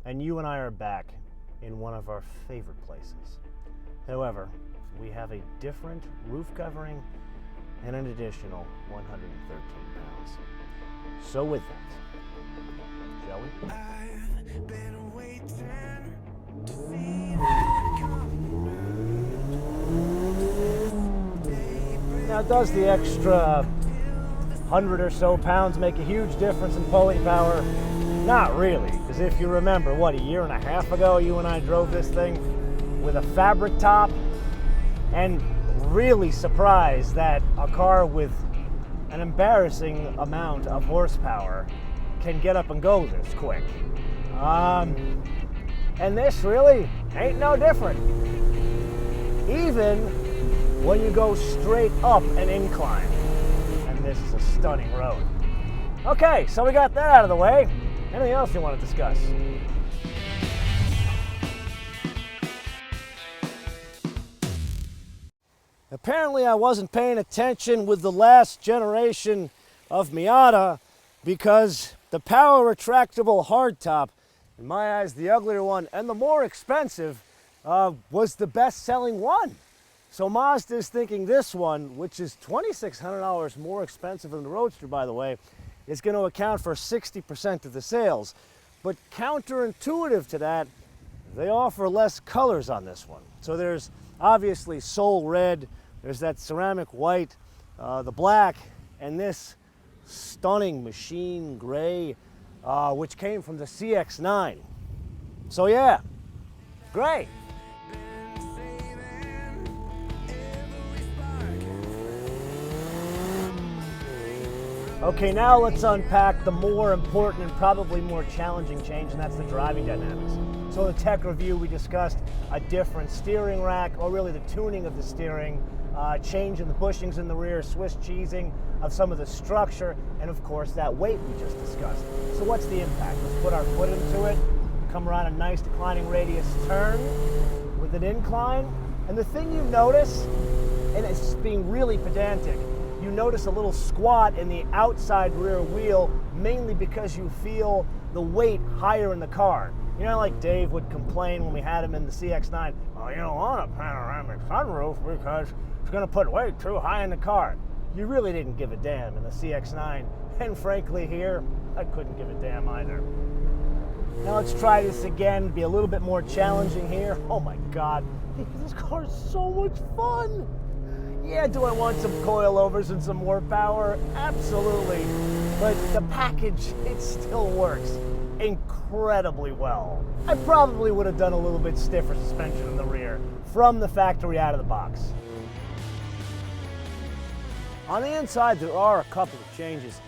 and you and I are back in one of our favorite places. However, we have a different roof covering and an additional 113 pounds. So with that, shall we? I've been waiting to see that come. Now, does the extra 100 or so pounds make a huge difference in pulling power? Not really, because if you remember, what, a year and a half ago, you and I drove this thing with a fabric top, and really surprised that a car with an embarrassing amount of horsepower can get up and go this quick. And this really ain't no different. Even when you go straight up an incline. And this is a stunning road. Okay, so we got that out of the way. Anything else you want to discuss? Apparently I wasn't paying attention with the last generation of Miata, because the power retractable hardtop, in my eyes the uglier one and the more expensive, was the best-selling one. So Mazda's thinking this one, which is $2,600 more expensive than the Roadster, by the way, is going to account for 60% of the sales. But counterintuitive to that, they offer less colors on this one. So there's obviously Soul Red, there's that ceramic white, the black, and this stunning machine gray, which came from the CX-9. So yeah, gray. Okay, now let's unpack the more important and probably more challenging change, and that's the driving dynamics. So in the tech review, we discussed a different steering rack, or really the tuning of the steering, change in the bushings in the rear, Swiss cheesing of some of the structure, and of course that weight we just discussed. So what's the impact? Let's put our foot into it, come around a nice declining radius turn with an incline, and the thing you notice, and it's being really pedantic, you notice a little squat in the outside rear wheel, mainly because you feel the weight higher in the car. You know, like Dave would complain when we had him in the CX-9, oh, you don't want a panoramic sunroof because it's going to put weight too high in the car. You really didn't give a damn in the CX-9, and frankly here, I couldn't give a damn either. Now let's try this again, be a little bit more challenging here. Oh my God, this car is so much fun. Yeah, do I want some coilovers and some more power? Absolutely. But the package, it still works incredibly well. I probably would have done a little bit stiffer suspension in the rear from the factory out of the box. On the inside, there are a couple of changes.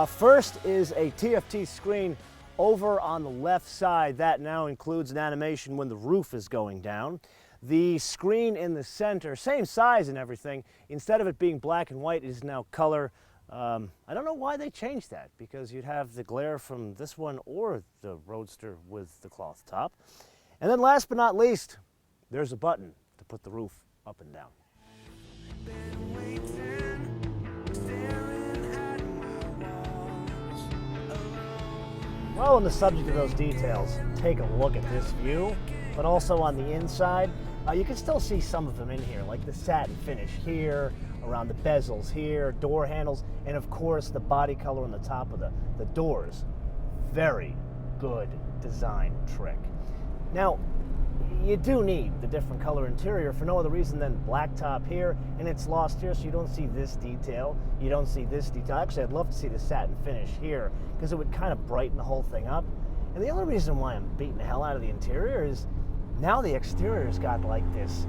First is a TFT screen over on the left side. That now includes an animation when the roof is going down. The screen in the center, same size and everything, instead of it being black and white, it is now color. I don't know why they changed that, because you'd have the glare from this one or the Roadster with the cloth top. And then last but not least, there's a button to put the roof up and down. Well, on the subject of those details, take a look at this view, but also on the inside, you can still see some of them in here, like the satin finish here, around the bezels here, door handles, and of course the body color on the top of the doors. Very good design trick. Now, you do need the different color interior for no other reason than black top here, and it's lost here, so you don't see this detail, you don't see this detail. Actually, I'd love to see the satin finish here, because it would kind of brighten the whole thing up. And the only reason why I'm beating the hell out of the interior is now the exterior's got like this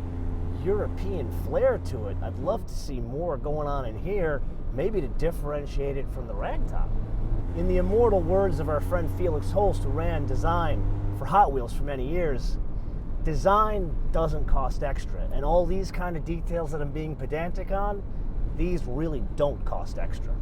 European flair to it. I'd love to see more going on in here, maybe to differentiate it from the ragtop. In the immortal words of our friend Felix Holst, who ran design for Hot Wheels for many years, design doesn't cost extra. And all these kind of details that I'm being pedantic on, these really don't cost extra.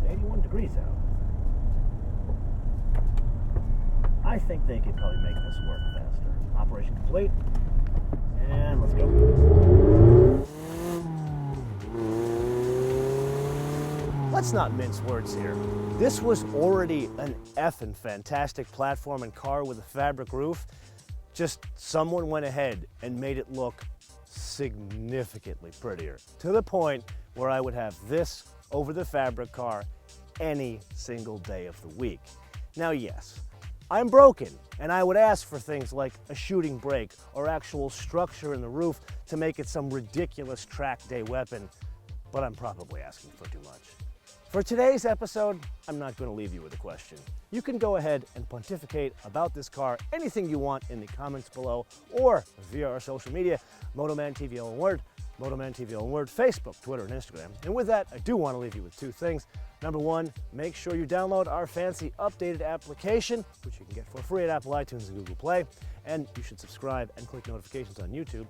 It's 81 degrees out. I think they could probably make this work faster. Operation complete. And let's go. Let's not mince words here. This was already an effing fantastic platform and car with a fabric roof. Just someone went ahead and made it look significantly prettier, to the point where I would have this over the fabric car any single day of the week. Now, yes, I'm broken, and I would ask for things like a shooting brake or actual structure in the roof to make it some ridiculous track day weapon, but I'm probably asking for too much. For today's episode, I'm not going to leave you with a question. You can go ahead and pontificate about this car, anything you want, in the comments below or via our social media, MotoManTV all one word, MotoManTV all one word, Facebook, Twitter, and Instagram. And with that, I do want to leave you with two things. Number one, make sure you download our fancy updated application, which you can get for free at Apple iTunes and Google Play. And you should subscribe and click notifications on YouTube.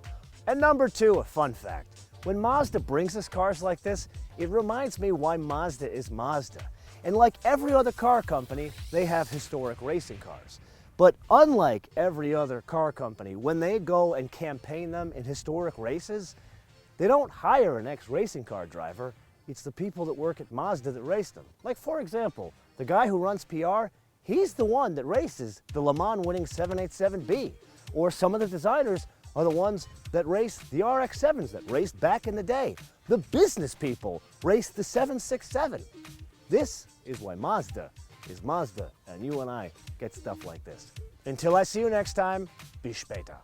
And number two, a fun fact. When Mazda brings us cars like this, it reminds me why Mazda is Mazda. And like every other car company, they have historic racing cars. But unlike every other car company, when they go and campaign them in historic races, they don't hire an ex-racing car driver. It's the people that work at Mazda that race them. Like, for example, the guy who runs PR, he's the one that races the Le Mans winning 787B. Or some of the designers are the ones that race the RX-7s that raced back in the day. The business people race the 767. This is why Mazda is Mazda, and you and I get stuff like this. Until I see you next time, bis später.